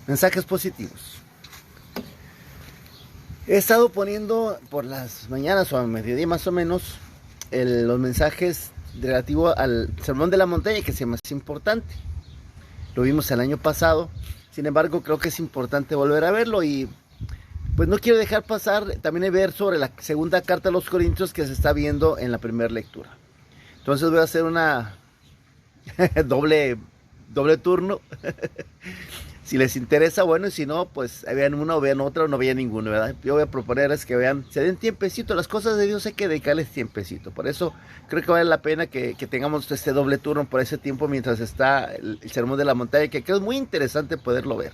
Mensajes positivos. He estado poniendo por las mañanas o a mediodía más o menos los mensajes relativos al Sermón de la Montaña, que es el más importante. Lo vimos el año pasado, sin embargo creo que es importante volver a verlo y pues no quiero dejar pasar también ver sobre la segunda carta a los Corintios que se está viendo en la primera lectura. Entonces voy a hacer una doble turno. Si les interesa, bueno, y si no, pues vean una o vean otra o no vean ninguno, ¿verdad? Yo voy a proponerles que vean, se den tiempecito, las cosas de Dios hay que dedicarles tiempecito. Por eso creo que vale la pena que tengamos este doble turno por ese tiempo mientras está el Sermón de la Montaña, que creo es muy interesante poderlo ver.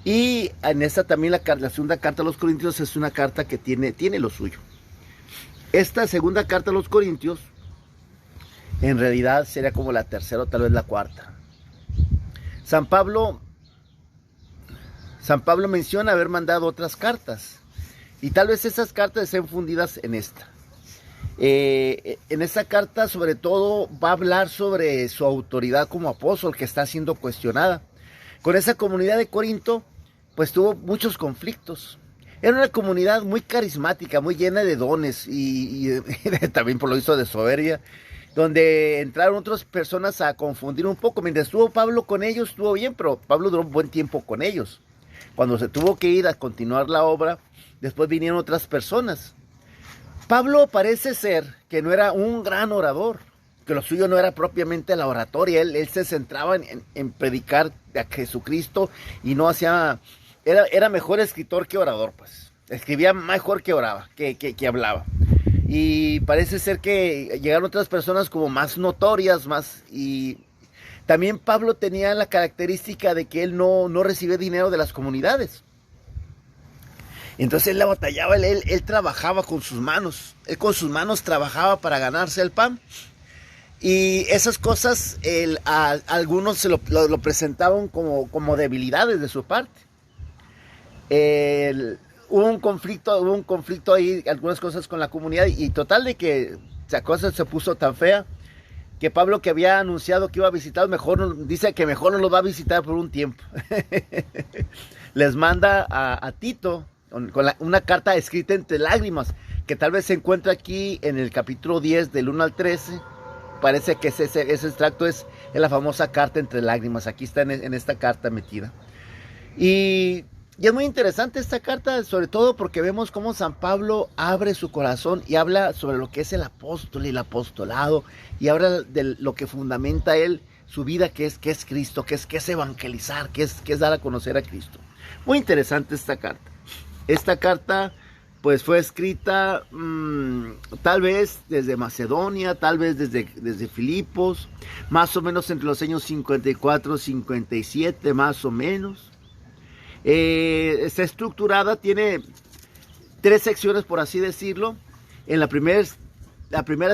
Y en esta también la segunda carta a los Corintios es una carta que tiene lo suyo. Esta segunda carta a los Corintios en realidad sería como la tercera o tal vez la cuarta. San Pablo menciona haber mandado otras cartas y tal vez esas cartas sean fundidas en esta. En esta carta sobre todo va a hablar sobre su autoridad como apóstol que está siendo cuestionada. Con esa comunidad de Corinto pues tuvo muchos conflictos. Era una comunidad muy carismática, muy llena de dones y también por lo visto de soberbia, donde entraron otras personas a confundir un poco. Mientras estuvo Pablo con ellos estuvo bien, pero Pablo duró un buen tiempo con ellos. Cuando se tuvo que ir a continuar la obra, después vinieron otras personas. Pablo parece ser que no era un gran orador, que lo suyo no era propiamente la oratoria. Él se centraba en predicar a Jesucristo y no hacía... Era mejor escritor que orador, pues. Escribía mejor que oraba, que hablaba. Y parece ser que llegaron otras personas como más notorias, y también Pablo tenía la característica de que él no recibía dinero de las comunidades. Entonces él la batallaba, él trabajaba con sus manos. Él con sus manos trabajaba para ganarse el pan. Y esas cosas a algunos se lo presentaban como debilidades de su parte. Hubo un conflicto ahí, algunas cosas con la comunidad, y total de que la cosa se puso tan fea que Pablo, que había anunciado que iba a visitar, dice que mejor no lo va a visitar por un tiempo. Les manda a Tito con una carta escrita entre lágrimas, que tal vez se encuentra aquí en el capítulo 10 del 1 al 13. Parece que ese extracto es la famosa carta entre lágrimas. Aquí está en esta carta metida. Y es muy interesante esta carta, sobre todo porque vemos cómo San Pablo abre su corazón y habla sobre lo que es el apóstol y el apostolado, y habla de lo que fundamenta él, su vida, que es Cristo, que es evangelizar, que es dar a conocer a Cristo. Muy interesante esta carta. Esta carta pues fue escrita tal vez desde Macedonia, tal vez desde Filipos, más o menos entre los años 54, 57, más o menos. Está estructurada, tiene 3 secciones, por así decirlo. En la primera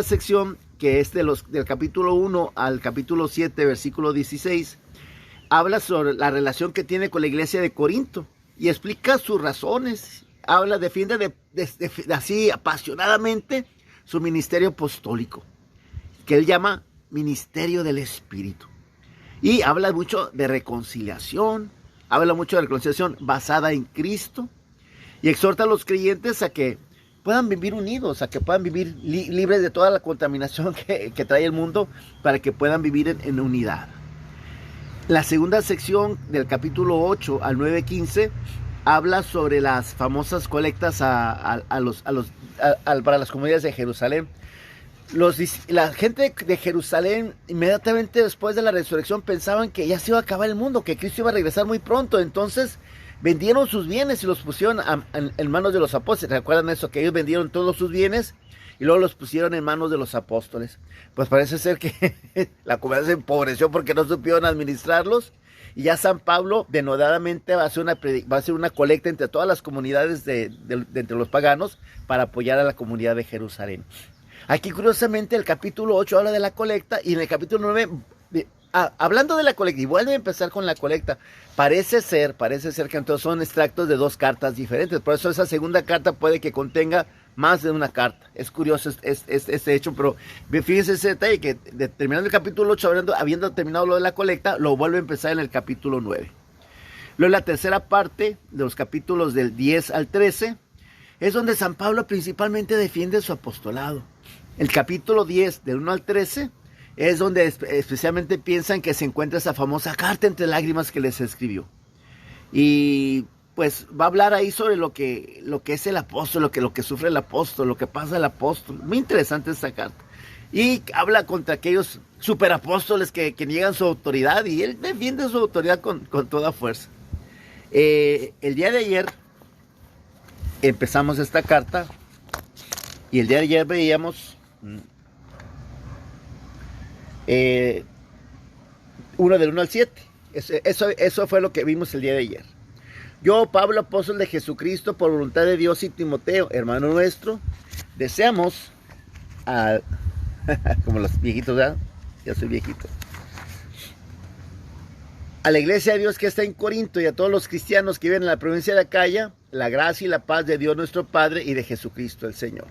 sección, que es del capítulo 1 al capítulo 7, versículo 16, habla sobre la relación que tiene con la iglesia de Corinto y explica sus razones. Defiende así apasionadamente su ministerio apostólico, que él llama ministerio del Espíritu, y habla mucho de reconciliación. Habla mucho de la reconciliación basada en Cristo y exhorta a los creyentes a que puedan vivir unidos, a que puedan vivir libres de toda la contaminación que trae el mundo, para que puedan vivir en unidad. La segunda sección del capítulo 8 al 9:15 habla sobre las famosas colectas para las comunidades de Jerusalén. La gente de Jerusalén, inmediatamente después de la resurrección, pensaban que ya se iba a acabar el mundo, que Cristo iba a regresar muy pronto. Entonces vendieron sus bienes y los pusieron en manos de los apóstoles. ¿Recuerdan eso? Que ellos vendieron todos sus bienes y luego los pusieron en manos de los apóstoles. Pues parece ser que la comunidad se empobreció porque no supieron administrarlos. Y ya San Pablo denodadamente va a hacer una colecta entre todas las comunidades de entre los paganos para apoyar a la comunidad de Jerusalén. Aquí curiosamente el capítulo 8 habla de la colecta, y en el capítulo 9, hablando de la colecta, y vuelve a empezar con la colecta, parece ser que entonces son extractos de 2 cartas diferentes. Por eso esa segunda carta puede que contenga más de una carta. Es curioso este hecho, pero fíjense ese detalle, que terminando el capítulo 8, habiendo terminado lo de la colecta, lo vuelve a empezar en el capítulo 9. Luego la tercera parte de los capítulos del 10 al 13 es donde San Pablo principalmente defiende su apostolado. El capítulo 10 del 1 al 13 es donde especialmente piensan que se encuentra esa famosa carta entre lágrimas que les escribió. Y pues va a hablar ahí sobre lo que es el apóstol, lo que sufre el apóstol, lo que pasa el apóstol. Muy interesante esta carta. Y habla contra aquellos superapóstoles que niegan su autoridad, y él defiende su autoridad con toda fuerza. El día de ayer empezamos esta carta, y el día de ayer veíamos 1 del 1 al 7. Eso fue lo que vimos el día de ayer. Yo, Pablo, apóstol de Jesucristo, por voluntad de Dios, y Timoteo, hermano nuestro, deseamos como los viejitos, ¿verdad? Ya soy viejito. A la iglesia de Dios que está en Corinto, y a todos los cristianos que viven en la provincia de Acaya, la gracia y la paz de Dios nuestro Padre y de Jesucristo el Señor.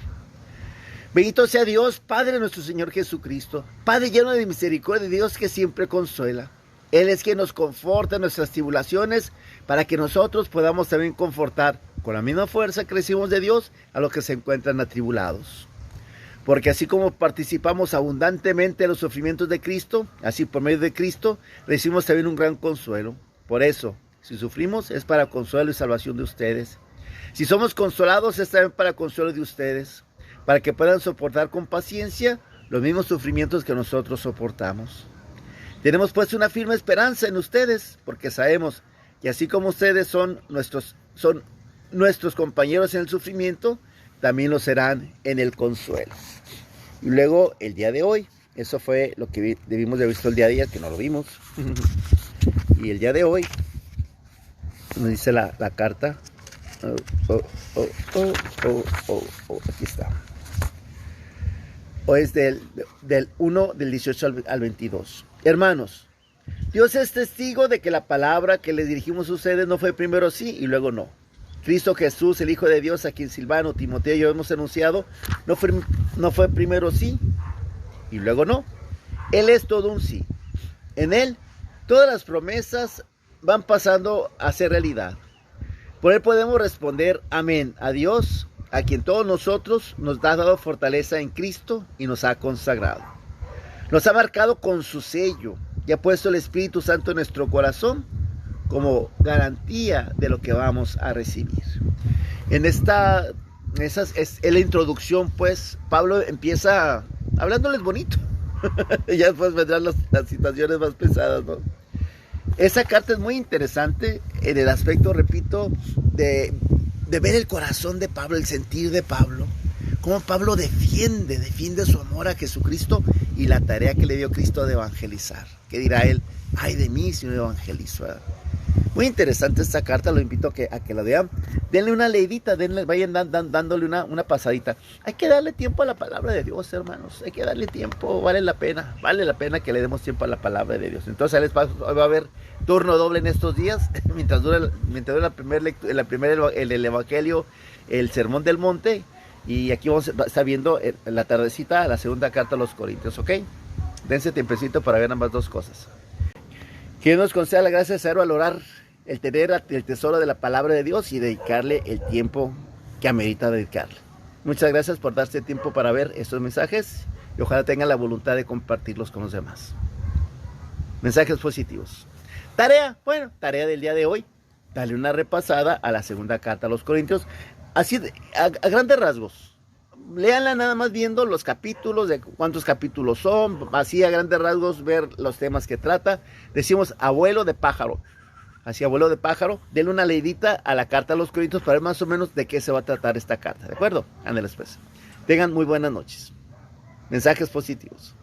Bendito sea Dios, Padre de nuestro Señor Jesucristo, Padre lleno de misericordia, Dios que siempre consuela. Él es quien nos conforta en nuestras tribulaciones, para que nosotros podamos también confortar con la misma fuerza que recibimos de Dios a los que se encuentran atribulados. Porque así como participamos abundantemente de los sufrimientos de Cristo, así por medio de Cristo recibimos también un gran consuelo. Por eso, si sufrimos es para consuelo y salvación de ustedes. Si somos consolados es también para consuelo de ustedes, para que puedan soportar con paciencia los mismos sufrimientos que nosotros soportamos. Tenemos pues una firme esperanza en ustedes, porque sabemos que así como ustedes son nuestros compañeros en el sufrimiento, también lo serán en el consuelo. Y luego el día de hoy, eso fue lo que debimos de haber visto el día de ayer, que no lo vimos. Y el día de hoy nos dice la carta. Aquí está. O es del 1 del 18 al 22. Hermanos, Dios es testigo de que la palabra que les dirigimos a ustedes no fue primero sí y luego no. Cristo Jesús, el Hijo de Dios, a quien Silvano, Timoteo y yo hemos anunciado, no fue primero sí y luego no. Él es todo un sí. En Él, todas las promesas van pasando a ser realidad. Por Él podemos responder amén a Dios, a quien todos nosotros nos ha dado fortaleza en Cristo y nos ha consagrado. Nos ha marcado con su sello y ha puesto el Espíritu Santo en nuestro corazón como garantía de lo que vamos a recibir. Esa es la introducción, pues. Pablo empieza hablándoles bonito. Ya después vendrán las situaciones más pesadas, ¿no? Esa carta es muy interesante en el aspecto, repito, de ver el corazón de Pablo, el sentir de Pablo. Cómo Pablo defiende su amor a Jesucristo y la tarea que le dio Cristo de evangelizar. ¿Qué dirá él? Ay de mí si no evangelizo, ¿verdad? Muy interesante esta carta, lo invito a que la vean. Denle una leidita, vayan dándole una pasadita. Hay que darle tiempo a la palabra de Dios, hermanos. Hay que darle tiempo, vale la pena que le demos tiempo a la palabra de Dios. Entonces va a haber turno doble en estos días, mientras dura el Evangelio, el Sermón del Monte. Y aquí vamos a estar viendo en la tardecita la segunda carta a los Corintios, ¿ok? Dense tiempecito para ver ambas dos cosas. Que Dios nos conceda la gracia de saber valorar el tener el tesoro de la palabra de Dios y dedicarle el tiempo que amerita dedicarle. Muchas gracias por darse tiempo para ver estos mensajes y ojalá tengan la voluntad de compartirlos con los demás. Mensajes positivos. Tarea del día de hoy. Dale una repasada a la segunda carta a los Corintios. Así, a grandes rasgos. Léanla nada más viendo los capítulos, de cuántos capítulos son, así a grandes rasgos ver los temas que trata. Decimos abuelo de pájaro. Así, abuelo de pájaro, denle una leidita a la carta a los Corintios para ver más o menos de qué se va a tratar esta carta, ¿de acuerdo? Ándale pues. Tengan muy buenas noches. Mensajes positivos.